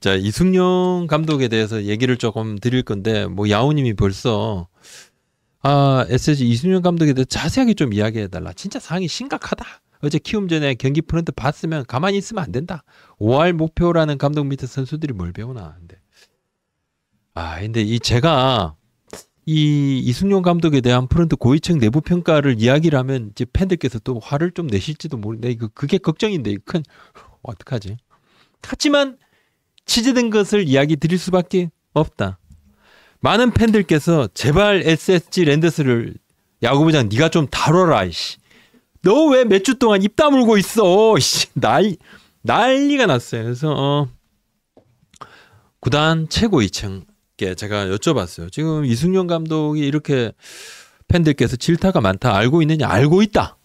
자, 이승용 감독에 대해서 얘기를 조금 드릴 건데, 뭐, 야오님이 벌써, SSG 이승용 감독에 대해서 자세하게 좀 이야기해달라. 진짜 상황이 심각하다. 어제 키움 전에 경기 프런트 봤으면 가만히 있으면 안 된다. 5할 목표라는 감독 밑에 선수들이 뭘 배우나. 근데 제가 이 이승용 감독에 대한 프런트 고위층 내부 평가를 이야기를 하면 이제 팬들께서 또 화를 좀 내실지도 모르는데, 그게 걱정인데, 어떡하지? 하지만 취재된 것을 이야기 드릴 수밖에 없다. 많은 팬들께서 제발 SSG 랜더스를 야구부장 네가 좀 다뤄라. 너 왜 몇 주 동안 입 다물고 있어? 난리가 났어요. 그래서 구단 최고 2층께 제가 여쭤봤어요. 지금 이승용 감독이 이렇게 팬들께서 질타가 많다. 알고 있느냐? 알고 있다.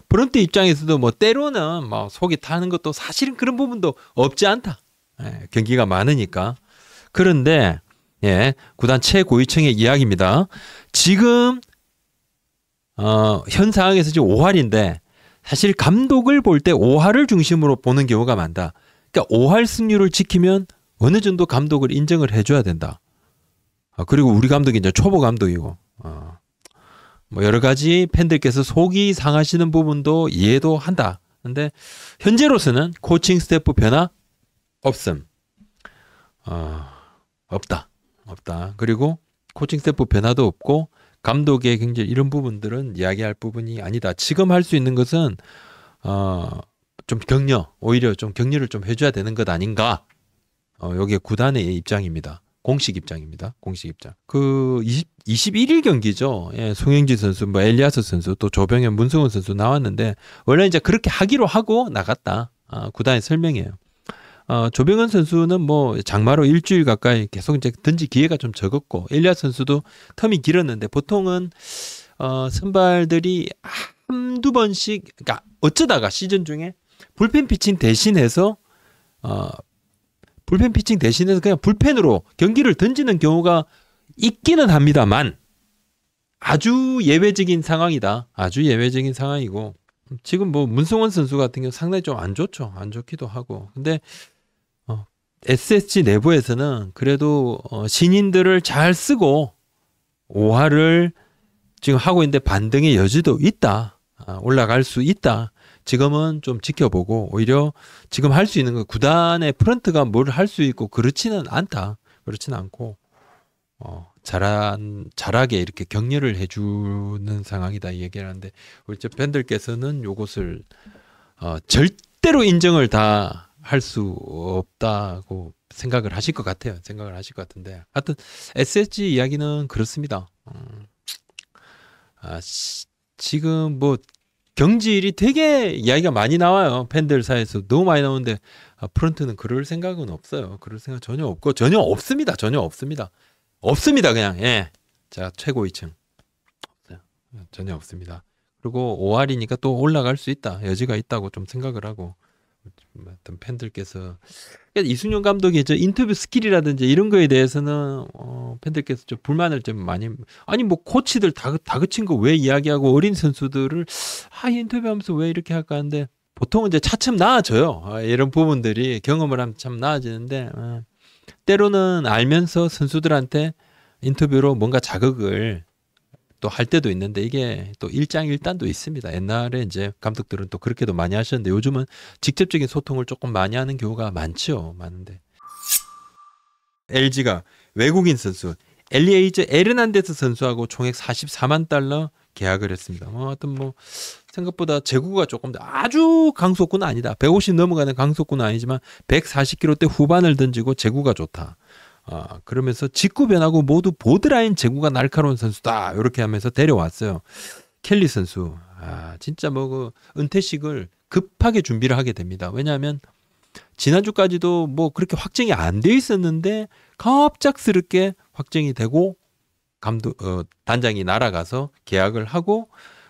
프런트 입장에서도 뭐 때로는 뭐 속이 타는 것도 사실은 그런 부분도 없지 않다. 경기가 많으니까. 그런데 구단 최고위층의 이야기입니다. 지금 현 상황에서 지금 5할인데 사실 감독을 볼 때 5할을 중심으로 보는 경우가 많다. 그러니까 5할 승률을 지키면 어느 정도 감독을 인정을 해줘야 된다. 그리고 우리 감독이 이제 초보 감독이고 뭐 여러 가지 팬들께서 속이 상하시는 부분도 이해도 한다. 근데 현재로서는 코칭 스태프 변화 없음. 없다. 그리고 코칭 스태프 변화도 없고 감독의 굉장히 이런 부분들은 이야기할 부분이 아니다. 지금 할 수 있는 것은 좀 오히려 좀 격려를 좀 해줘야 되는 것 아닌가. 여기에 구단의 입장입니다. 공식 입장입니다. 공식 입장. 21일 경기죠. 송영지 선수, 뭐 엘리아스 선수, 또 조병현, 문승훈 선수 나왔는데 원래 이제 그렇게 하기로 하고 나갔다. 구단의 설명이에요. 조병현 선수는 뭐 장마로 일주일 가까이 계속 이제 던질 기회가 좀 적었고 엘리아스 선수도 텀이 길었는데 보통은 선발들이 한두 번씩 그러니까 어쩌다가 시즌 중에 불펜 피칭 대신해서 그냥 불펜으로 경기를 던지는 경우가 있기는 합니다만 아주 예외적인 상황이다. 아주 예외적인 상황이고 지금 뭐 문승원 선수 같은 경우 상당히 좀 안 좋죠. 안 좋기도 하고. 근데 SSG 내부에서는 그래도 신인들을 잘 쓰고 5할을 지금 하고 있는데 반등의 여지도 있다. 올라갈 수 있다. 지금은 좀 지켜보고 오히려 지금 할 수 있는 거 구단의 프런트가 뭘 할 수 있고 그렇지는 않다. 그렇지는 않고 잘하게 이렇게 격려를 해주는 상황이다 이 얘기를 하는데 우리 팬들께서는 요것을 절대로 인정을 다 할 수 없다고 생각을 하실 것 같아요. 생각을 하실 것 같은데 하여튼 SSG 이야기는 그렇습니다. 지금 뭐 경질이 되게 이야기가 많이 나와요. 팬들 사이에서 너무 많이 나오는데 프런트는 그럴 생각은 없어요. 그럴 생각 전혀 없고 전혀 없습니다. 전혀 없습니다. 없습니다. 그냥 자 최고 2층 없어요. 전혀 없습니다. 그리고 5할이니까 또 올라갈 수 있다. 여지가 있다고 좀 생각을 하고 어떤 팬들께서 이승용 감독의 저 인터뷰 스킬이라든지 이런 거에 대해서는 팬들께서 좀 불만을 좀 많이 아니 뭐 코치들 다그친 거 왜 이야기하고 어린 선수들을 인터뷰하면서 왜 이렇게 할까 하는데 보통은 이제 차츰 나아져요. 이런 부분들이 경험을 하면 참 나아지는데 때로는 알면서 선수들한테 인터뷰로 뭔가 자극을 또 할 때도 있는데 이게 또 일장일단도 있습니다. 옛날에 이제 감독들은 또 그렇게도 많이 하셨는데 요즘은 직접적인 소통을 조금 많이 하는 경우가 많은데 LG가 외국인 선수 엘리에이저 에르난데스 선수하고 총액 44만 달러 계약을 했습니다. 하여튼 뭐 생각보다 제구가 조금 더 아주 강속구는 아니다. 150 넘어가는 강속구는 아니지만 140km대 후반을 던지고 제구가 좋다. 그러면서 직구 변하고 모두 보드라인 제구가 날카로운 선수다. 이렇게 하면서 데려왔어요. 켈리 선수. 진짜 뭐 그 은퇴식을 급하게 준비를 하게 됩니다. 왜냐하면 지난주까지도 뭐 그렇게 확정이 안 돼 있었는데 갑작스럽게 확정이 되고 단장이 날아가서 계약을 하고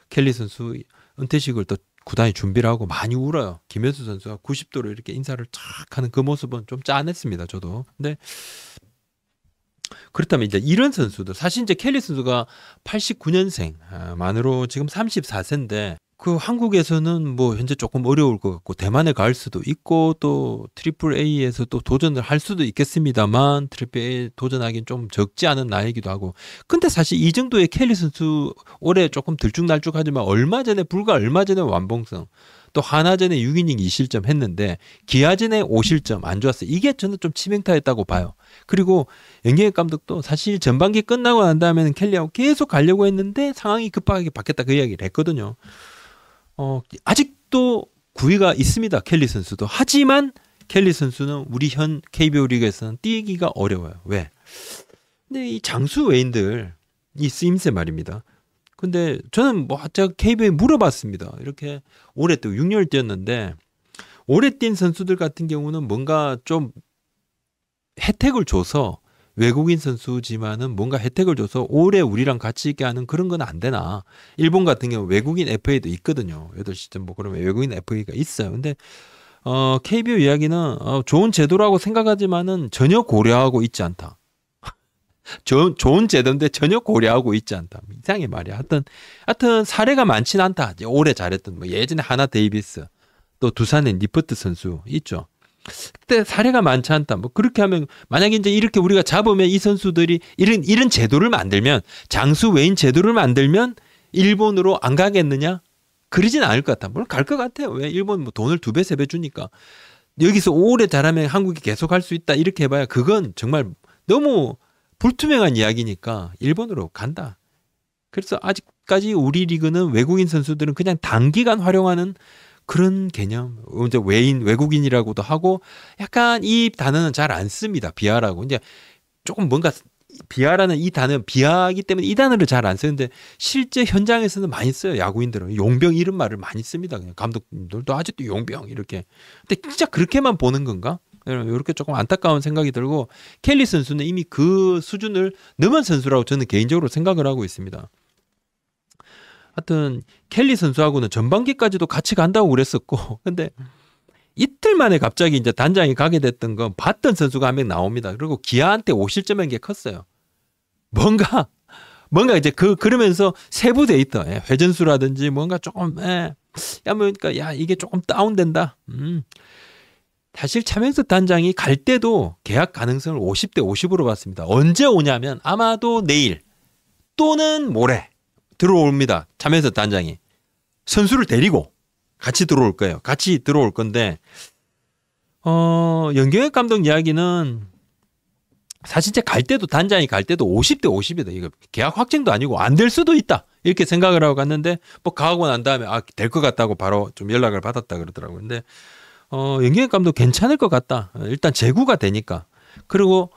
켈리 선수 은퇴식을 또 구단이 준비를 하고 많이 울어요. 김현수 선수가 90도로 이렇게 인사를 쫙 하는 그 모습은 좀 짠했습니다. 저도. 근데 그렇다면 이제 이런 선수들 사실 이제 켈리 선수가 89년생 만으로 지금 34세인데 그 한국에서는 뭐 현재 조금 어려울 것 같고 대만에 갈 수도 있고 또 트리플 A에서 또 도전을 할 수도 있겠습니다만 트리플 A 도전하기는 좀 적지 않은 나이기도 하고 근데 사실 이 정도의 켈리 선수 올해 조금 들쭉날쭉하지만 불과 얼마 전에 완봉성 또 하나전에 6이닝 2실점 했는데 기아전에 5실점 안 좋았어요. 이게 저는 좀 치명타였다고 봐요. 그리고 연경엽 감독도 사실 전반기 끝나고 난 다음에는 켈리하고 계속 가려고 했는데 상황이 급하게 바뀌었다 그 이야기를 했거든요. 아직도 구위가 있습니다. 켈리 선수도. 하지만 켈리 선수는 우리 현 KBO 리그에서는 뛰기가 어려워요. 왜? 근데 이 장수 외인들 이 쓰임새 말입니다. 근데 저는 뭐 제가 KBO에 물어봤습니다. 이렇게 올해 또 6년 뛰었는데 오래 뛴 선수들 같은 경우는 뭔가 좀 혜택을 줘서 외국인 선수지만은 뭔가 혜택을 줘서 오래 우리랑 같이 있게 하는 그런 건 안 되나. 일본 같은 경우 외국인 FA도 있거든요. 8시즌 뭐 그러면 외국인 FA가 있어요. 근데 KBO 이야기는 좋은 제도라고 생각하지만은 전혀 고려하고 있지 않다. 좋은 제도인데 전혀 고려하고 있지 않다. 이상해 말이야. 하여튼 사례가 많진 않다. 오래 잘했던 뭐 예전에 하나 데이비스 또 두산의 니퍼트 선수 있죠. 그때 사례가 많지 않다. 뭐 그렇게 하면 만약에 이제 이렇게 우리가 잡으면 이 선수들이 이런 제도를 만들면 장수 외인 제도를 만들면 일본으로 안 가겠느냐? 그러진 않을 것 같아. 물론 갈 것 같아요. 왜 일본 뭐 돈을 2배, 3배 주니까 여기서 오래 잘하면 한국이 계속 할 수 있다. 이렇게 해봐야 그건 정말 너무 불투명한 이야기니까 일본으로 간다. 그래서 아직까지 우리 리그는 외국인 선수들은 그냥 단기간 활용하는 그런 개념, 이제 외국인이라고도 하고, 약간 이 단어는 잘 안 씁니다. 비하라고. 이제 조금 뭔가, 비하라는 이 단어, 비하기 때문에 이 단어를 잘 안 쓰는데, 실제 현장에서는 많이 써요. 야구인들은. 용병 이런 말을 많이 씁니다. 그냥 감독님들도 아직도 용병, 이렇게. 근데 진짜 그렇게만 보는 건가? 이렇게 조금 안타까운 생각이 들고, 켈리 선수는 이미 그 수준을 넘은 선수라고 저는 개인적으로 생각을 하고 있습니다. 하여튼 켈리 선수하고는 전반기까지도 같이 간다고 그랬었고 근데 이틀 만에 갑자기 이제 단장이 가게 됐던 건 봤던 선수가 한 명 나옵니다. 그리고 기아한테 5실점한 게 컸어요. 뭔가 이제 그러면서 세부 데이터 회전수라든지 뭔가 조금 그러니까 야 이게 조금 다운된다. 사실 차명석 단장이 갈 때도 계약 가능성을 50대 50으로 봤습니다. 언제 오냐면 아마도 내일 또는 모레 들어옵니다. 차명석 단장이. 선수를 데리고 같이 들어올 거예요. 같이 들어올 건데 연경엽 감독 이야기는 사실 갈 때도 단장이 갈 때도 50대 50이다. 이거 계약 확정도 아니고 안 될 수도 있다. 이렇게 생각을 하고 갔는데 뭐 가고 난 다음에 될 것 같다고 바로 좀 연락을 받았다 그러더라고요. 근데 연경엽 감독 괜찮을 것 같다. 일단 재구가 되니까. 그리고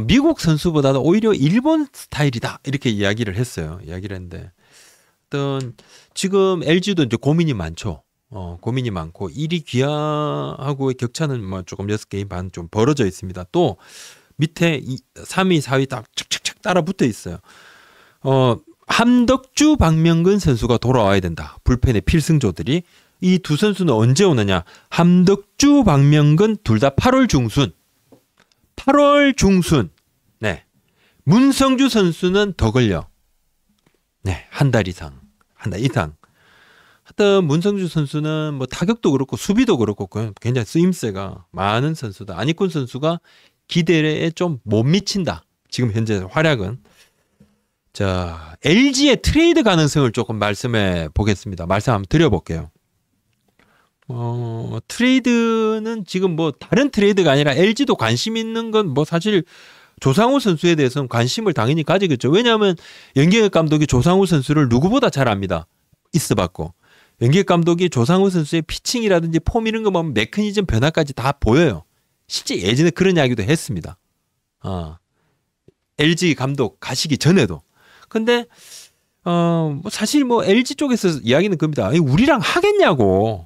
미국 선수보다도 오히려 일본 스타일이다. 이렇게 이야기를 했어요. 이야기를 했는데 지금 LG도 이제 고민이 많죠. 고민이 많고 1위 기아하고의 격차는 뭐 조금 6게임 반 좀 벌어져 있습니다. 또 밑에 3위, 4위 딱 착착착 따라 붙어 있어요. 함덕주, 박명근 선수가 돌아와야 된다. 불펜의 필승조들이. 이 두 선수는 언제 오느냐? 함덕주, 박명근 둘 다 8월 중순. 8월 중순. 네. 문성주 선수는 더 걸려. 네, 한 달 이상. 하여튼 문성주 선수는 뭐 타격도 그렇고 수비도 그렇고 굉장히 쓰임새가 많은 선수다. 안익군 선수가 기대에 좀 못 미친다. 지금 현재 활약은. 자, LG의 트레이드 가능성을 조금 말씀해 보겠습니다. 말씀 한번 드려볼게요. 트레이드는 지금 뭐 다른 트레이드가 아니라 LG도 관심 있는 건 뭐 사실 조상우 선수에 대해서는 관심을 당연히 가지겠죠. 왜냐하면 연경엽 감독이 조상우 선수를 누구보다 잘 압니다. 있어봤고. 연경엽 감독이 조상우 선수의 피칭이라든지 폼 이런 거 보면 메커니즘 변화까지 다 보여요. 실제 예전에 그런 이야기도 했습니다. LG 감독 가시기 전에도. 근데 뭐 사실 뭐 LG 쪽에서 이야기는 겁니다. 아니, 우리랑 하겠냐고.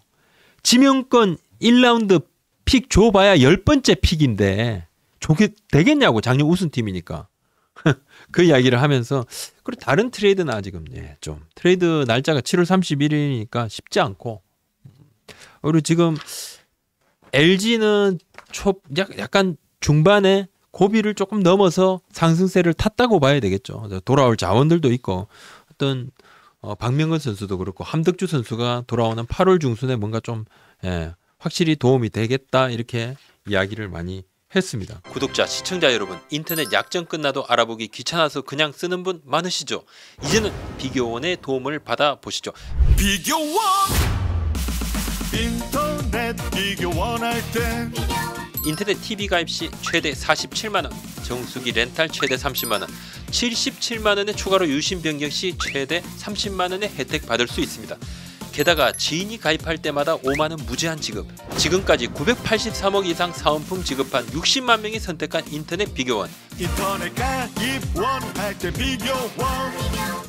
지명권 1라운드 픽 줘봐야 10번째 픽인데 저게 되겠냐고. 작년 우승팀이니까. 그 이야기를 하면서 그리고 다른 트레이드는 아직은 좀 트레이드 날짜가 7월 31일이니까 쉽지 않고 그리고 지금 LG는 약간 중반에 고비를 조금 넘어서 상승세를 탔다고 봐야 되겠죠. 돌아올 자원들도 있고 어떤 박명근 선수도 그렇고 함덕주 선수가 돌아오는 8월 중순에 뭔가 좀 확실히 도움이 되겠다 이렇게 이야기를 많이 했습니다. 구독자, 시청자 여러분, 인터넷 약정 끝나도 알아보기 귀찮아서 그냥 쓰는 분 많으시죠? 이제는 비교원의 도움을 받아보시죠. 비교원 인터넷 비교원 할 때 인터넷 TV 가입 시 최대 47만원, 정수기 렌탈 최대 30만원, 77만원의 추가로 유심 변경 시 최대 30만원의 혜택 받을 수 있습니다. 게다가 지인이 가입할 때마다 5만원 무제한 지급, 지금까지 983억 이상 사은품 지급한 60만 명이 선택한 인터넷 비교원. 인터넷 가입 원할 때 비교원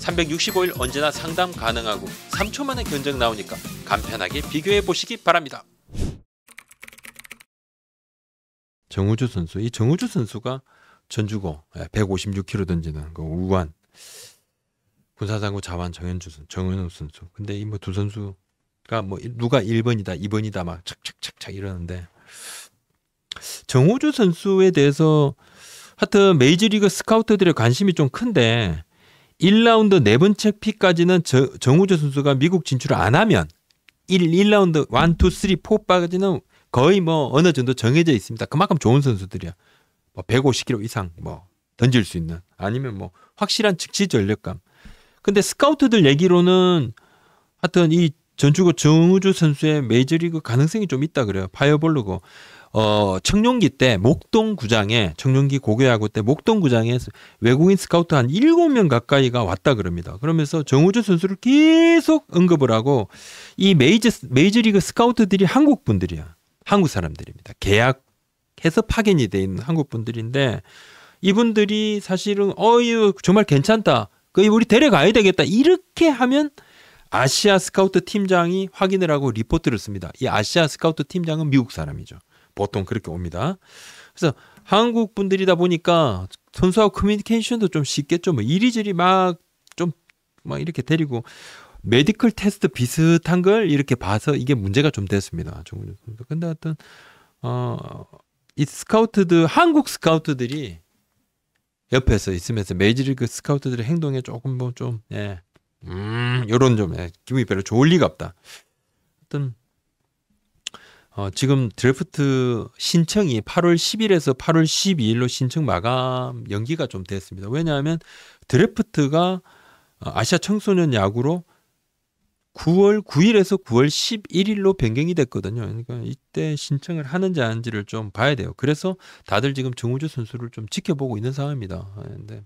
365일 언제나 상담 가능하고 3초 만에 견적 나오니까 간편하게 비교해 보시기 바랍니다. 정우주 선수, 이 정우주 선수가 전주고 156km 던지는 그 우한 군사장구 자완 정현우 선수. 근데 이 뭐 두 선수가 뭐 누가 1번이다 2번이다 막 착착착착 이러는데, 정우주 선수에 대해서 하여튼 메이저리그 스카우터들의 관심이 좀 큰데 1라운드 네 번째 픽까지는 정우주 선수가 미국 진출을 안 하면 1라운드 1, 2, 3, 4까지는 거의 뭐 어느 정도 정해져 있습니다. 그만큼 좋은 선수들이야. 뭐 150km 이상 뭐 던질 수 있는, 아니면 뭐 확실한 즉시 전력감. 근데 스카우트들 얘기로는 하여튼 이 전주고 정우주 선수의 메이저리그 가능성이 좀 있다 그래요. 파이어볼로고 청룡기 때 목동구장에, 청룡기 고교야구 때 목동구장에 외국인 스카우트 한 7명 가까이가 왔다 그럽니다. 그러면서 정우주 선수를 계속 언급을 하고, 이 메이저리그 스카우트들이 한국 분들이야. 한국 사람들입니다. 계약해서 파견이 돼 있는 한국 분들인데, 이분들이 사실은 이거 정말 괜찮다, 우리 데려가야 되겠다 이렇게 하면 아시아 스카우트 팀장이 확인을 하고 리포트를 씁니다. 이 아시아 스카우트 팀장은 미국 사람이죠. 보통 그렇게 옵니다. 그래서 한국 분들이다 보니까 선수하고 커뮤니케이션도 좀 쉽겠죠. 뭐 이리저리 막 이렇게 데리고 메디컬 테스트 비슷한 걸 이렇게 봐서 이게 문제가 좀 됐습니다. 근데 하여튼 이 한국 스카우트들이 옆에서 있으면서 메이저리그 스카우트들의 행동에 조금 요런 좀 기분이 별로 좋을 리가 없다. 하여튼 지금 드래프트 신청이 8월 10일에서 8월 12일로 신청 마감 연기가 좀 됐습니다. 왜냐하면 드래프트가 아시아 청소년 야구로 9월 9일에서 9월 11일로 변경이 됐거든요. 그러니까 이때 신청을 하는지 안 하는지를 좀 봐야 돼요. 그래서 다들 지금 정우주 선수를 좀 지켜보고 있는 상황입니다. 근데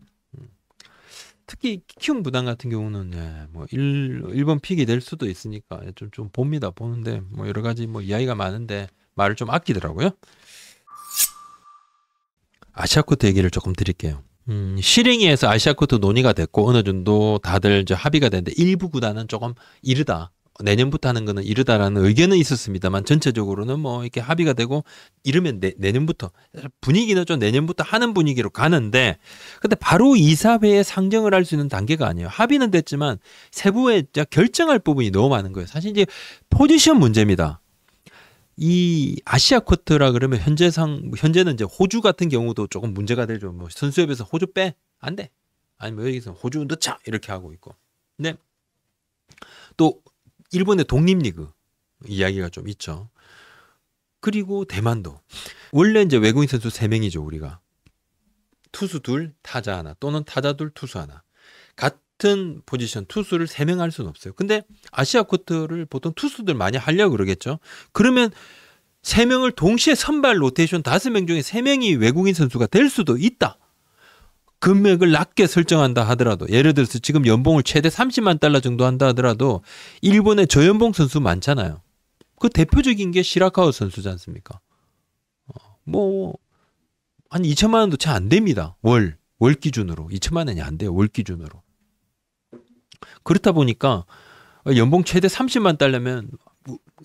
특히 키움 부단 같은 경우는 뭐 1번 픽이 될 수도 있으니까 좀 봅니다. 보는데 뭐 여러 가지 뭐 이야기가 많은데 말을 좀 아끼더라고요. 아시아코트 얘기를 조금 드릴게요. 실행위에서 아시아코트 논의가 됐고 어느 정도 다들 이제 합의가 됐는데, 일부 구단은 조금 이르다, 내년부터 하는 거는 이르다라는 의견은 있었습니다만 전체적으로는 뭐 이렇게 합의가 되고 이르면 내년부터, 분위기는 좀 내년부터 하는 분위기로 가는데, 근데 바로 이사회에 상정을 할 수 있는 단계가 아니에요. 합의는 됐지만 세부에 결정할 부분이 너무 많은 거예요. 사실 이제 포지션 문제입니다. 이 아시아 쿼터라 그러면 현재는 이제 호주 같은 경우도 조금 문제가 되죠. 뭐 선수협에서 호주 빼? 안 돼. 아니면 여기서 호주 넣자 이렇게 하고 있고. 근데 또 일본의 독립리그 이야기가 좀 있죠. 그리고 대만도 원래 이제 외국인 선수 3명이죠. 우리가 투수 2, 타자 1, 또는 타자 2, 투수 1. 같은 포지션 투수를 3명 할 수는 없어요. 근데 아시아 쿼터를 보통 투수들 많이 하려고 그러겠죠. 그러면 3명을 동시에 선발 로테이션 5명 중에 3명이 외국인 선수가 될 수도 있다. 금액을 낮게 설정한다 하더라도, 예를 들어서 지금 연봉을 최대 30만 달러 정도 한다 하더라도 일본에 저연봉 선수 많잖아요. 그 대표적인 게 시라카와 선수지 않습니까? 뭐 한 2천만 원도 채 안 됩니다. 월 기준으로 2천만 원이 안 돼요. 월 기준으로. 그렇다 보니까 연봉 최대 30만 달러면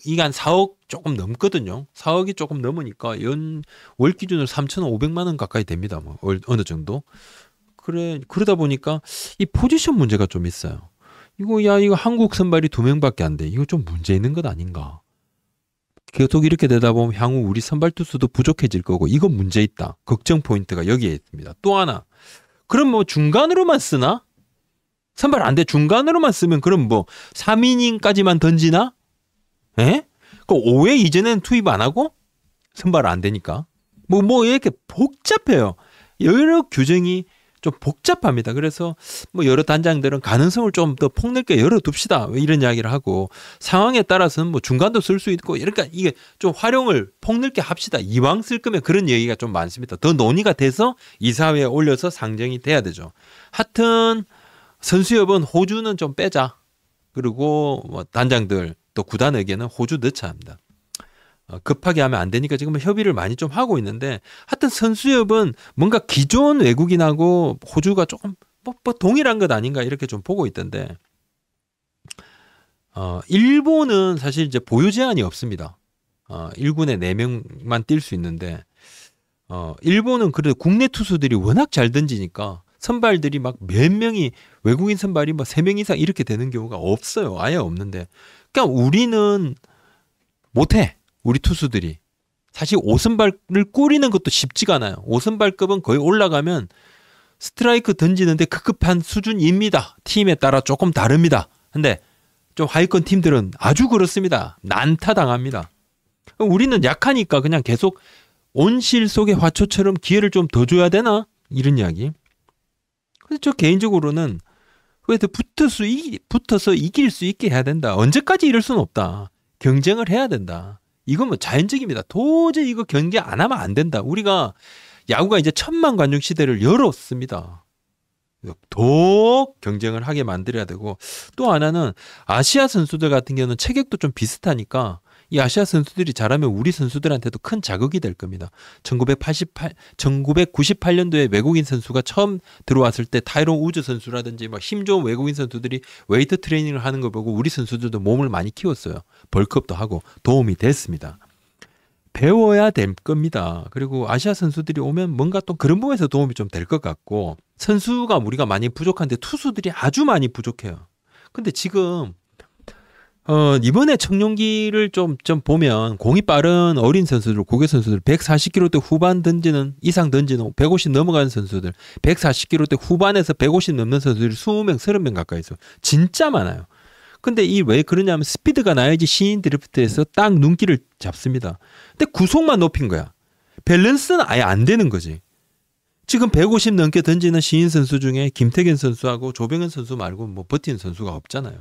이게 한 4억 조금 넘거든요. 4억이 조금 넘으니까 월 기준으로 3,500만 원 가까이 됩니다. 뭐 어느 정도. 그러다 보니까 이 포지션 문제가 좀 있어요. 이거 한국 선발이 2명밖에 안 돼. 이거 좀 문제 있는 것 아닌가. 계속 이렇게 되다 보면 향후 우리 선발 투수도 부족해질 거고, 이건 문제 있다. 걱정 포인트가 여기에 있습니다. 또 하나, 그럼 뭐 중간으로만 쓰나? 선발 안 돼. 중간으로만 쓰면 그럼 뭐 3이닝까지만 던지나? 에? 그 5회 이전에는 투입 안 하고 선발 안 되니까. 뭐 이렇게 복잡해요. 여러 규정이 좀 복잡합니다. 그래서 뭐 여러 단장들은 가능성을 좀 더 폭넓게 열어둡시다. 이런 이야기를 하고 상황에 따라서는 뭐 중간도 쓸 수 있고 그러니까 이게 좀 활용을 폭넓게 합시다. 이왕 쓸 거면 그런 얘기가 좀 많습니다. 더 논의가 돼서 이사회에 올려서 상정이 돼야 되죠. 하여튼 선수협은 호주는 좀 빼자. 그리고 뭐 단장들 또 구단 의견은 호주 넣자 합니다. 급하게 하면 안 되니까 지금 협의를 많이 좀 하고 있는데 하여튼 선수협은 뭔가 기존 외국인하고 호주가 조금 뭐 동일한 것 아닌가 이렇게 좀 보고 있던데 일본은 사실 이제 보유 제한이 없습니다. 1군에 4명만 뛸 수 있는데 일본은 그래도 국내 투수들이 워낙 잘 던지니까 선발들이 막 몇 명이 외국인 선발이 뭐 3명 이상 이렇게 되는 경우가 없어요. 아예 없는데 그러니까 우리는 못해. 우리 투수들이. 사실 5선발을 꾸리는 것도 쉽지가 않아요. 5선발급은 거의 올라가면 스트라이크 던지는데 급급한 수준입니다. 팀에 따라 조금 다릅니다. 근데 좀 하위권 팀들은 아주 그렇습니다. 난타당합니다. 우리는 약하니까 그냥 계속 온실 속의 화초처럼 기회를 좀 더 줘야 되나? 이런 이야기. 그래서 저 개인적으로는 왜 더 붙어서 이길 수 있게 해야 된다. 언제까지 이럴 수는 없다. 경쟁을 해야 된다. 이건 뭐 자연적입니다. 도저히 이거 경기 안 하면 안 된다. 우리가 야구가 이제 1000만 관중 시대를 열었습니다. 더 경쟁을 하게 만들어야 되고 또 하나는 아시아 선수들 같은 경우는 체격도 좀 비슷하니까 이 아시아 선수들이 잘하면 우리 선수들한테도 큰 자극이 될 겁니다. 1998년도에 외국인 선수가 처음 들어왔을 때 타이론 우즈 선수라든지 막 힘 좋은 외국인 선수들이 웨이트 트레이닝을 하는 걸 보고 우리 선수들도 몸을 많이 키웠어요. 벌크업도 하고 도움이 됐습니다. 배워야 될 겁니다. 그리고 아시아 선수들이 오면 뭔가 또 그런 부분에서 도움이 좀 될 것 같고 선수가 우리가 많이 부족한데 투수들이 아주 많이 부족해요. 근데 지금 이번에 청룡기를 좀 보면 공이 빠른 어린 선수들, 고교 선수들 140km대 후반 이상 던지는 150 넘어가는 선수들 140km대 후반에서 150 넘는 선수들이 20명, 30명 가까이 있어요. 진짜 많아요. 근데 이 왜 그러냐면 스피드가 나야지 신인 드래프트에서 딱 눈길을 잡습니다. 근데 구속만 높인 거야. 밸런스는 아예 안 되는 거지. 지금 150 넘게 던지는 신인 선수 중에 김태균 선수하고 조병현 선수 말고 뭐 버티는 선수가 없잖아요.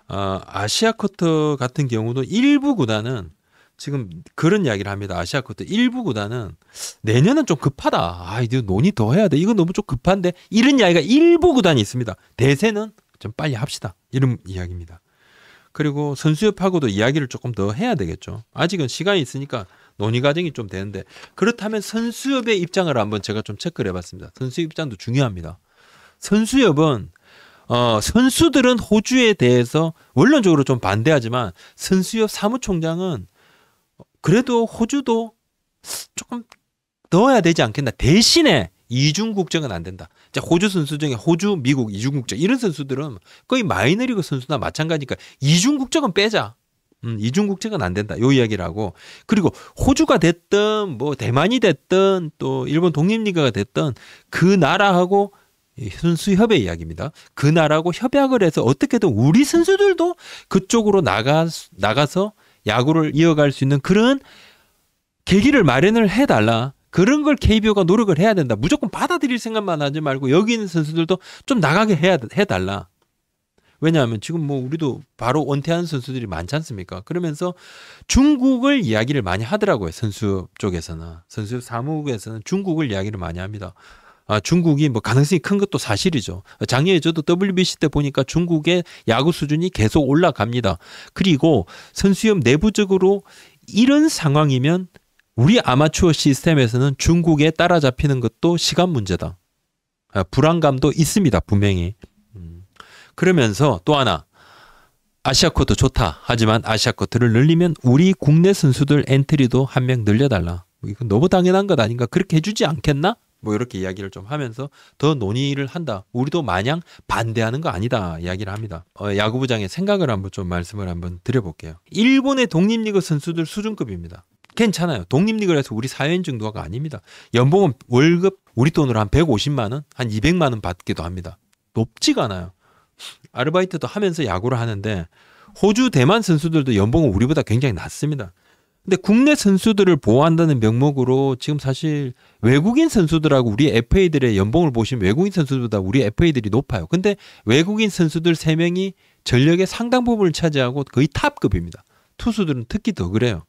아시아 쿼터 같은 경우도 일부 구단은 지금 그런 이야기를 합니다. 아시아 쿼터 일부 구단은 내년은 좀 급하다. 이거 논의 더 해야 돼. 이건 너무 좀 급한데 이런 이야기가 일부 구단이 있습니다. 대세는 좀 빨리 합시다. 이런 이야기입니다. 그리고 선수협하고도 이야기를 조금 더 해야 되겠죠. 아직은 시간이 있으니까 논의 과정이 좀 되는데 그렇다면 선수협의 입장을 한번 제가 좀 체크를 해봤습니다. 선수협 입장도 중요합니다. 선수협은 선수들은 호주에 대해서 원론적으로 좀 반대하지만 선수협 사무총장은 그래도 호주도 조금 넣어야 되지 않겠나. 대신에 이중 국적은 안 된다. 자, 호주 선수 중에 호주, 미국 이중 국적 이런 선수들은 거의 마이너리그 선수나 마찬가지니까 이중 국적은 빼자. 이중 국적은 안 된다. 요 이야기를 하고 그리고 호주가 됐든 뭐 대만이 됐든 또 일본 독립리그가 됐든 그 나라하고 선수협의 이야기입니다. 그 나라하고 협약을 해서 어떻게든 우리 선수들도 그쪽으로 나가서 야구를 이어갈 수 있는 그런 계기를 마련을 해달라. 그런 걸 KBO가 노력을 해야 된다. 무조건 받아들일 생각만 하지 말고 여기 있는 선수들도 좀 나가게 해달라. 왜냐하면 지금 뭐 우리도 바로 은퇴하는 선수들이 많지 않습니까? 그러면서 중국을 이야기를 많이 하더라고요. 선수 쪽에서는. 선수 사무국에서는 중국을 이야기를 많이 합니다. 중국이 뭐 가능성이 큰 것도 사실이죠. 작년에 저도 WBC 때 보니까 중국의 야구 수준이 계속 올라갑니다. 그리고 선수협 내부적으로 이런 상황이면 우리 아마추어 시스템에서는 중국에 따라잡히는 것도 시간 문제다. 불안감도 있습니다. 분명히. 그러면서 또 하나 아시아 쿼터 좋다. 하지만 아시아 쿼터를 늘리면 우리 국내 선수들 엔트리도 한 명 늘려달라. 이건 너무 당연한 것 아닌가? 그렇게 해주지 않겠나? 뭐 이렇게 이야기를 좀 하면서 더 논의를 한다. 우리도 마냥 반대하는 거 아니다. 이야기를 합니다. 야구부장의 생각을 한번 좀 말씀을 한번 드려볼게요. 일본의 독립리그 선수들 수준급입니다. 괜찮아요. 독립리그를 해서 우리 4인 정도가 아닙니다. 연봉은 월급 우리 돈으로 한 150만 원, 한 200만 원 받기도 합니다. 높지가 않아요. 아르바이트도 하면서 야구를 하는데 호주, 대만 선수들도 연봉은 우리보다 굉장히 낮습니다. 근데 국내 선수들을 보호한다는 명목으로 지금 사실 외국인 선수들하고 우리 FA들의 연봉을 보시면 외국인 선수들보다 우리 FA들이 높아요. 근데 외국인 선수들 3명이 전력의 상당 부분을 차지하고 거의 탑급입니다. 투수들은 특히 더 그래요.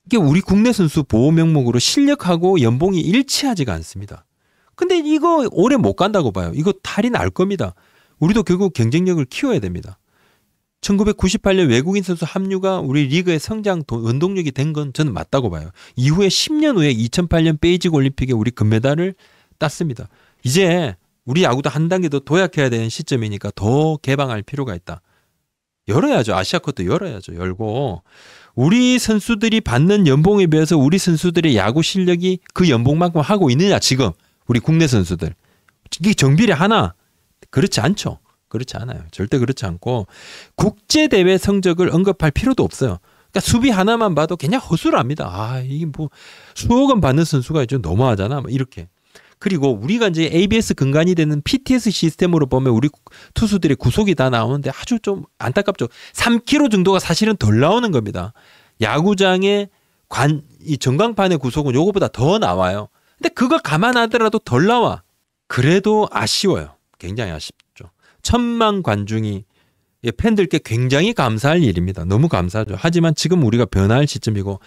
이게 우리 국내 선수 보호 명목으로 실력하고 연봉이 일치하지가 않습니다. 근데 이거 오래 못 간다고 봐요. 이거 탈이 날 겁니다. 우리도 결국 경쟁력을 키워야 됩니다. 1998년 외국인 선수 합류가 우리 리그의 성장 원동력이 된 건 저는 맞다고 봐요. 이후에 10년 후에 2008년 베이징 올림픽에 우리 금메달을 땄습니다. 이제 우리 야구도 한 단계 더 도약해야 되는 시점이니까 더 개방할 필요가 있다. 열어야죠. 아시아컵도 열어야죠. 열고 우리 선수들이 받는 연봉에 비해서 우리 선수들의 야구 실력이 그 연봉만큼 하고 있느냐 지금 우리 국내 선수들. 이게 정비례 하나? 그렇지 않죠. 그렇지 않아요. 절대 그렇지 않고 국제대회 성적을 언급할 필요도 없어요. 그러니까 수비 하나만 봐도 그냥 허술을 합니다. 아, 이게 뭐 수억 원 받는 선수가 좀 너무하잖아. 뭐 이렇게. 그리고 우리가 이제 ABS 근간이 되는 PTS 시스템으로 보면 우리 투수들의 구속이 다 나오는데 아주 좀 안타깝죠. 3km 정도가 사실은 덜 나오는 겁니다. 야구장의 이 전광판의 구속은 요거보다 더 나와요. 근데 그걸 감안하더라도 덜 나와. 그래도 아쉬워요. 굉장히 아쉽죠. 1000만 관중이 팬들께 굉장히 감사할 일입니다. 너무 감사하죠. 하지만 지금 우리가 변화할 시점이고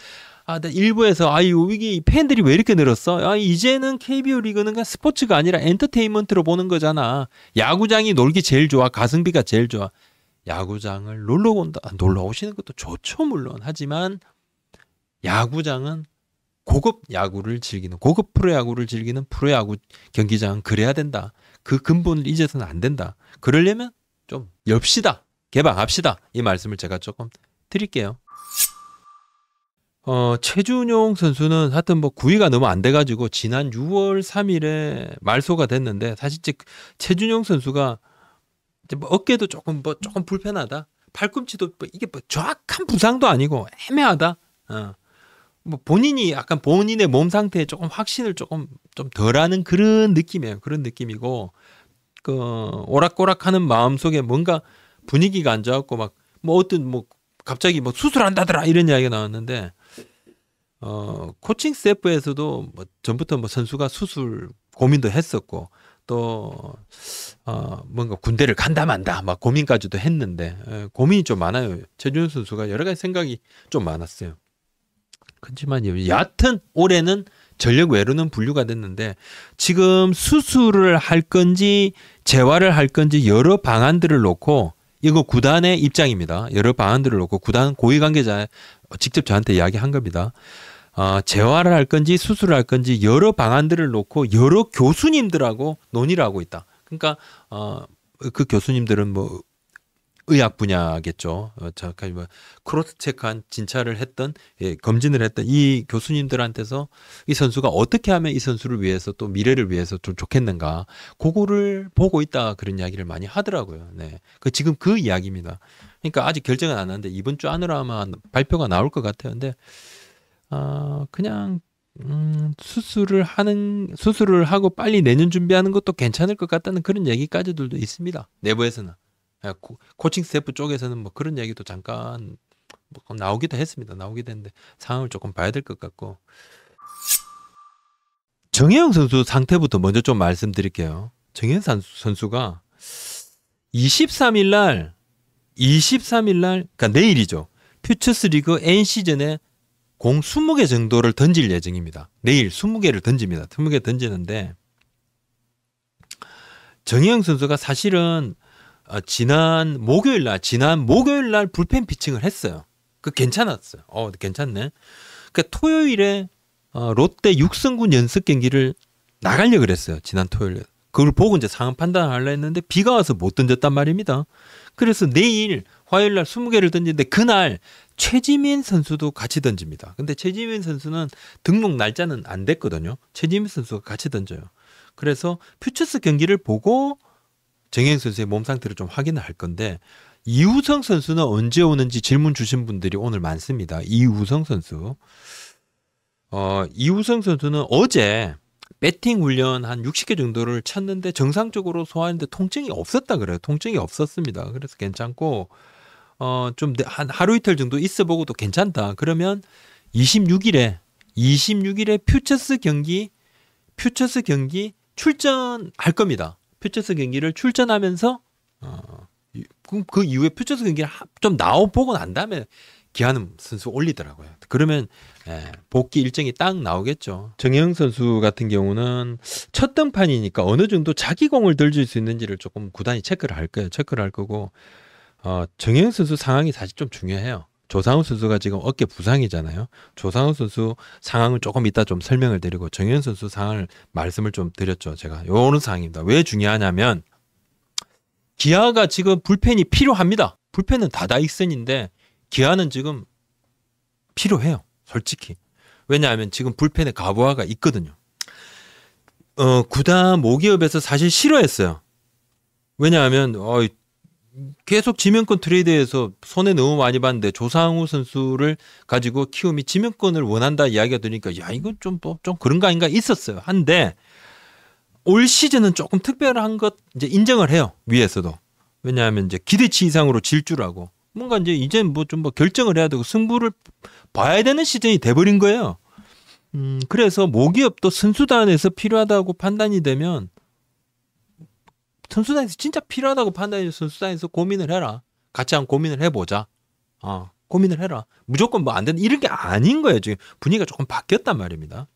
일부에서 이게 팬들이 왜 이렇게 늘었어? 이제는 KBO 리그는 그냥 스포츠가 아니라 엔터테인먼트로 보는 거잖아. 야구장이 놀기 제일 좋아. 가성비가 제일 좋아. 야구장을 놀러 온다. 놀러 오시는 것도 좋죠 물론. 하지만 야구장은 고급 야구를 즐기는 고급 프로야구를 즐기는 프로야구 경기장은 그래야 된다. 그 근본을 잊어서는 안 된다. 그러려면 좀 엽시다. 개방합시다. 이 말씀을 제가 조금 드릴게요. 최준용 선수는 하여튼 뭐 구위가 너무 안 돼가지고 지난 6월 3일에 말소가 됐는데 사실 최준용 선수가 뭐 어깨도 조금 불편하다. 팔꿈치도 이게 뭐 정확한 부상도 아니고 애매하다. 뭐 본인이 약간 본인의 몸 상태에 조금 확신을 조금 좀 덜하는 그런 느낌이에요. 그런 느낌이고 그 오락가락하는 마음 속에 뭔가 분위기가 안 좋았고 막 뭐 어떤 뭐 갑자기 뭐 수술한다더라 이런 이야기가 나왔는데 코칭 스태프에서도 뭐 전부터 뭐 선수가 수술 고민도 했었고 또 뭔가 군대를 간다 만다 막 고민까지도 했는데 고민이 좀 많아요. 최준용 선수가 여러 가지 생각이 좀 많았어요. 그렇지만 여하튼 올해는 전력 외로는 분류가 됐는데 지금 수술을 할 건지 재활을 할 건지 여러 방안들을 놓고 이거 구단의 입장입니다. 여러 방안들을 놓고 구단 고위 관계자 직접 저한테 이야기한 겁니다. 재활을 할 건지 수술을 할 건지 여러 방안들을 놓고 여러 교수님들하고 논의를 하고 있다. 그러니까 그 교수님들은 뭐 의학 분야겠죠. 정확하게 뭐 크로스 체크한 진찰을 했던 검진을 했던 이 교수님들한테서 이 선수가 어떻게 하면 이 선수를 위해서 또 미래를 위해서 좀 좋겠는가 그거를 보고 있다 그런 이야기를 많이 하더라고요. 네, 지금 그 이야기입니다. 그러니까 아직 결정은 안 났는데 이번 주 안으로 아마 발표가 나올 것 같아요. 근데 그냥 수술을 하고 빨리 내년 준비하는 것도 괜찮을 것 같다는 그런 얘기까지들도 있습니다. 내부에서는. 코칭 스태프 쪽에서는 뭐 그런 얘기도 잠깐 뭐 나오기도 했습니다. 나오기도 했는데 상황을 조금 봐야 될 것 같고. 정혜영 선수 상태부터 먼저 좀 말씀드릴게요. 정혜영 선수가 23일 날 그러니까 내일이죠. 퓨처스리그 N시즌에 공 20개 정도를 던질 예정입니다. 내일 20개를 던집니다. 20개 던지는데 정혜영 선수가 사실은 지난 목요일 날 불펜 피칭을 했어요. 그 괜찮았어요. 괜찮네. 그 토요일에 롯데 6승군 연습 경기를 나가려고 그랬어요. 지난 토요일에. 그걸 보고 이제 상황 판단을 하려 했는데 비가 와서 못 던졌단 말입니다. 그래서 내일 화요일 날 20개를 던지는데 그날 최지민 선수도 같이 던집니다. 근데 최지민 선수는 등록 날짜는 안 됐거든요. 최지민 선수가 같이 던져요. 그래서 퓨처스 경기를 보고 정혜영 선수의 몸 상태를 좀 확인을 할 건데 이우성 선수는 언제 오는지 질문 주신 분들이 오늘 많습니다. 이우성 선수. 이우성 선수는 어제 배팅 훈련 한 60개 정도를 쳤는데 정상적으로 소화하는데 통증이 없었다 그래요. 통증이 없었습니다. 그래서 괜찮고 좀 한 하루 이틀 정도 있어 보고도 괜찮다. 그러면 26일에 퓨처스 경기 출전할 겁니다. 퓨처스 경기를 출전하면서 그 이후에 퓨처스 경기를 좀 나와보고 난 다음에 기아는 선수 올리더라고요. 그러면 복귀 일정이 딱 나오겠죠. 정혜영 선수 같은 경우는 첫 등판이니까 어느 정도 자기 공을 던질 수 있는지를 조금 구단이 체크를 할 거예요. 체크를 할 거고 정혜영 선수 상황이 사실 좀 중요해요. 조상우 선수가 지금 어깨 부상이잖아요. 조상우 선수 상황을 조금 이따 좀 설명을 드리고 정혜영 선수 상황을 말씀을 좀 드렸죠. 제가 요런 상황입니다. 왜 중요하냐면 기아가 지금 불펜이 필요합니다. 불펜은 다다익선인데 기아는 지금 필요해요. 솔직히. 왜냐하면 지금 불펜에 가부아가 있거든요. 구단 모기업에서 사실 싫어했어요. 왜냐하면 계속 지명권 트레이드에서 손해 너무 많이 봤는데 조상우 선수를 가지고 키움이 지명권을 원한다 이야기가 들으니까 야 이건 좀 그런 거 아닌가 있었어요. 한데 올 시즌은 조금 특별한 것 이제 인정을 해요. 위에서도. 왜냐하면 이제 기대치 이상으로 질 줄 알고 뭔가 이제 뭐 좀 결정을 해야 되고 승부를 봐야 되는 시즌이 돼버린 거예요. 그래서 모기업도 선수단에서 필요하다고 판단이 되면 선수단에서 진짜 필요하다고 판단해서 선수단에서 고민을 해라. 같이 한번 고민을 해보자. 고민을 해라. 무조건 뭐 안 된다. 이런 게 아닌 거예요. 지금 분위기가 조금 바뀌었단 말입니다.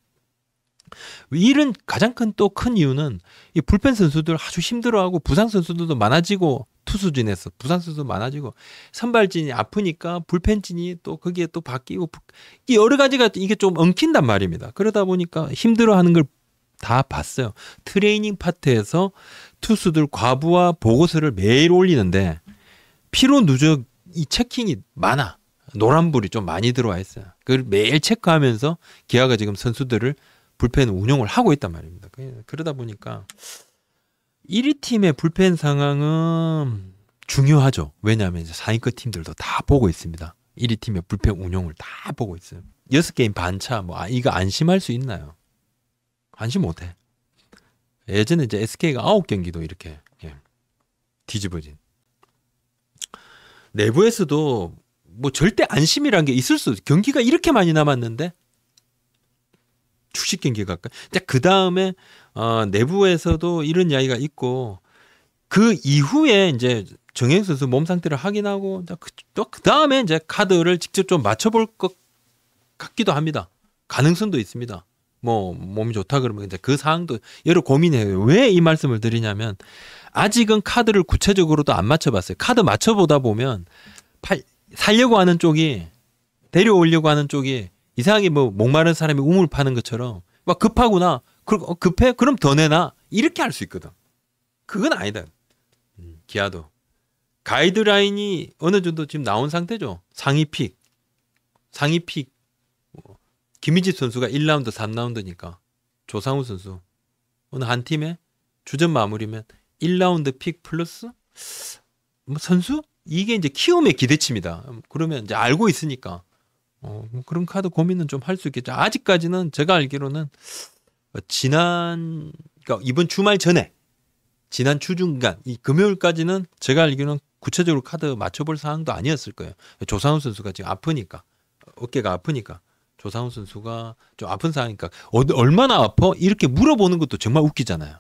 이런 가장 큰 이유는 이 불펜 선수들 아주 힘들어하고 부상 선수들도 많아지고 투수진에서 부상 선수도 많아지고 선발진이 아프니까 불펜진이 또 거기에 또 바뀌고 여러 가지가 이게 좀 엉킨단 말입니다. 그러다 보니까 힘들어하는 걸 다 봤어요. 트레이닝 파트에서 투수들 과부하 보고서를 매일 올리는데 피로 누적 이 체킹이 많아. 노란불이 좀 많이 들어와 있어요. 그걸 매일 체크하면서 기아가 지금 선수들을 불펜 운용을 하고 있단 말입니다. 그러다 보니까 1위 팀의 불펜 상황은 중요하죠. 왜냐하면 이제 4위권 팀들도 다 보고 있습니다. 1위 팀의 불펜 운용을 다 보고 있어요. 6게임 반차 이거 안심할 수 있나요? 안심 못해. 예전에 이제 SK가 9경기도 이렇게 뒤집어진. 내부에서도 뭐 절대 안심이란 게 있을 수 없어요. 경기가 이렇게 많이 남았는데 주식 경기가 그 다음에 내부에서도 이런 이야기가 있고 그 이후에 이제 정혜영 선수 몸 상태를 확인하고 또 그 다음에 이제 카드를 직접 좀 맞춰볼 것 같기도 합니다. 가능성도 있습니다. 뭐 몸이 좋다 그러면 이제 그 사항도 여러 고민해요. 왜 이 말씀을 드리냐면 아직은 카드를 구체적으로도 안 맞춰봤어요. 카드 맞춰보다 보면 살려고 하는 쪽이 데려오려고 하는 쪽이 이상하게 뭐 목마른 사람이 우물 파는 것처럼 막 급하구나. 급해? 그럼 더 내놔. 이렇게 할 수 있거든. 그건 아니다. 기아도 가이드라인이 어느 정도 지금 나온 상태죠. 상위 픽 김희집 선수가 1라운드 3라운드니까 조상우 선수 어느 한 팀에 주전 마무리면 1라운드 픽 플러스 뭐 선수? 이게 이제 키움의 기대치입니다. 그러면 이제 알고 있으니까 뭐 그런 카드 고민은 좀 할 수 있겠죠. 아직까지는 제가 알기로는 그러니까 이번 주말 전에 지난 주 중간 이 금요일까지는 제가 알기로는 구체적으로 카드 맞춰볼 사항도 아니었을 거예요. 조상우 선수가 지금 아프니까 어깨가 아프니까 조상우 선수가 좀 아픈 상황이니까 얼마나 아파? 이렇게 물어보는 것도 정말 웃기잖아요.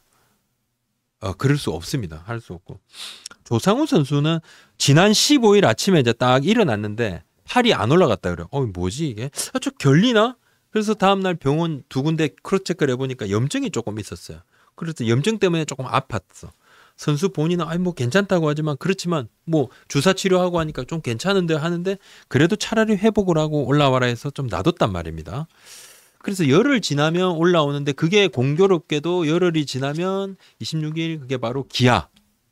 그럴 수 없습니다. 할 수 없고 조상우 선수는 지난 15일 아침에 이제 딱 일어났는데 팔이 안 올라갔다 그래요. 뭐지 이게? 저 결리나? 그래서 다음날 병원 2군데 크로스 체크를 해보니까 염증이 조금 있었어요. 그래서 염증 때문에 조금 아팠어. 선수 본인은 뭐 괜찮다고 하지만 그렇지만 뭐 주사 치료하고 하니까 좀 괜찮은데 하는데 그래도 차라리 회복을 하고 올라와라 해서 좀 놔뒀단 말입니다. 그래서 열흘 지나면 올라오는데 그게 공교롭게도 열흘이 지나면 26일 그게 바로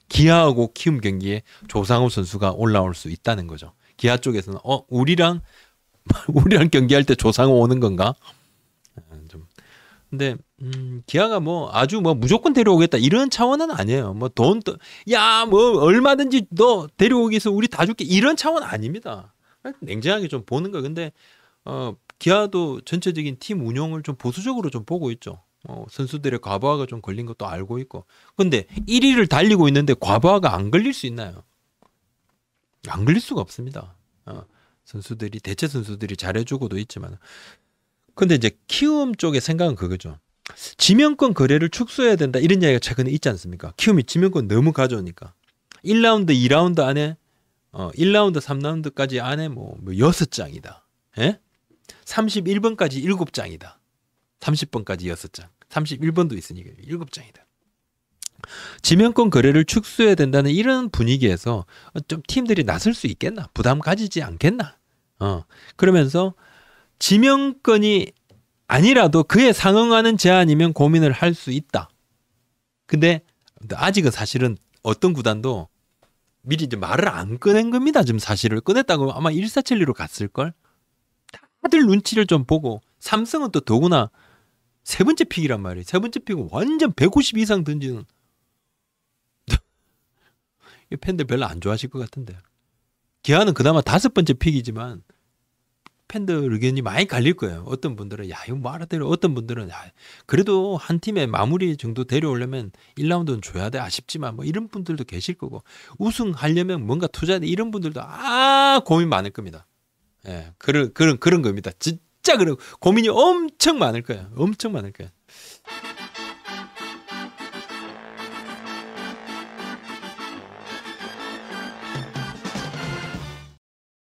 기아하고 키움 경기에 조상우 선수가 올라올 수 있다는 거죠. 기아 쪽에서는 우리랑 경기할 때 조상우 오는 건가? 좀 근데 기아가 뭐 아주 뭐 무조건 데려오겠다 이런 차원은 아니에요. 뭐 뭐 얼마든지 너 데려오기 위해서 우리 다 줄게 이런 차원 아닙니다. 냉정하게 좀 보는 거. 근데 기아도 전체적인 팀 운영을 좀 보수적으로 좀 보고 있죠. 선수들의 과부하가 좀 걸린 것도 알고 있고. 근데 1위를 달리고 있는데 과부하가 안 걸릴 수 있나요? 안 걸릴 수가 없습니다. 선수들이 대체 선수들이 잘해주고도 있지만. 근데 이제 키움 쪽의 생각은 그거죠. 지명권 거래를 축소해야 된다 이런 이야기가 최근에 있지 않습니까? 키움이 지명권 너무 가져오니까 1라운드, 2라운드 안에 1라운드, 3라운드까지 안에 뭐 6장이다. 예? 31번까지 7장이다. 30번까지 6장. 31번도 있으니까 7장이다. 지명권 거래를 축소해야 된다는 이런 분위기에서 좀 팀들이 나설 수 있겠나? 부담 가지지 않겠나? 그러면서 지명권이 아니라도 그에 상응하는 제안이면 고민을 할 수 있다. 근데 아직은 사실은 어떤 구단도 미리 이제 말을 안 꺼낸 겁니다. 지금 사실을 꺼냈다고 아마 1472로 갔을걸? 다들 눈치를 좀 보고 삼성은 또 더구나 세 번째 픽이란 말이에요. 세 번째 픽은 완전 150 이상 던지는 팬들 별로 안 좋아하실 것 같은데. 기아는 그나마 5번째 픽이지만 팬들 의견이 많이 갈릴 거예요. 어떤 분들은 야 이거 말아대로, 어떤 분들은 야 그래도 한 팀의 마무리 정도 데려오려면 1라운드는 줘야 돼 아쉽지만 뭐 이런 분들도 계실 거고 우승하려면 뭔가 투자해야 돼 이런 분들도 고민 많을 겁니다. 예, 그런 겁니다. 진짜 그런 고민이 엄청 많을 거예요. 엄청 많을 거예요.